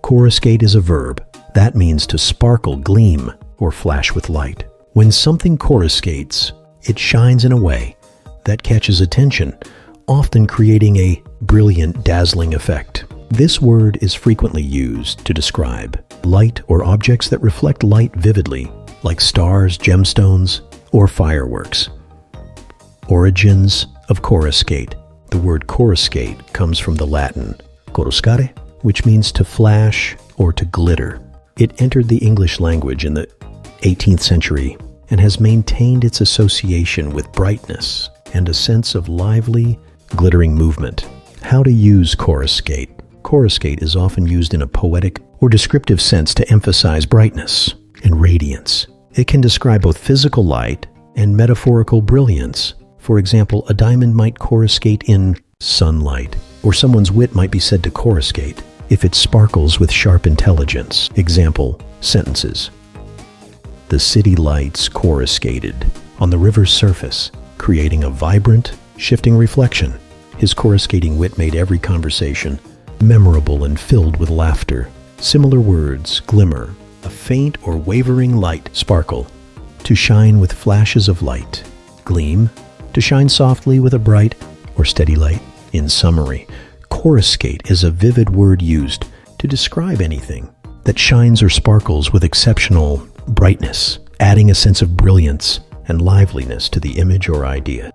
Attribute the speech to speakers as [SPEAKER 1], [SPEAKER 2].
[SPEAKER 1] Coruscate is a verb. That means to sparkle, gleam, or flash with light. When something coruscates, it shines in a way that catches attention, often creating a brilliant, dazzling effect. This word is frequently used to describe light or objects that reflect light vividly, like stars, gemstones, or fireworks. Origins of coruscate. The word coruscate comes from the Latin coruscare, which means to flash or to glitter. It entered the English language in the 18th century and has maintained its association with brightness and a sense of lively, glittering movement. How to use coruscate. Coruscate is often used in a poetic or descriptive sense to emphasize brightness and radiance. It can describe both physical light and metaphorical brilliance. For example, a diamond might coruscate in sunlight, or someone's wit might be said to coruscate if it sparkles with sharp intelligence. Example sentences. The city lights coruscated on the river's surface, creating a vibrant, shifting reflection. His coruscating wit made every conversation memorable and filled with laughter. Similar words: glimmer, a faint or wavering light; sparkle, to shine with flashes of light; gleam, to shine softly with a bright or steady light. In summary, coruscate is a vivid word used to describe anything that shines or sparkles with exceptional brightness, adding a sense of brilliance and liveliness to the image or idea.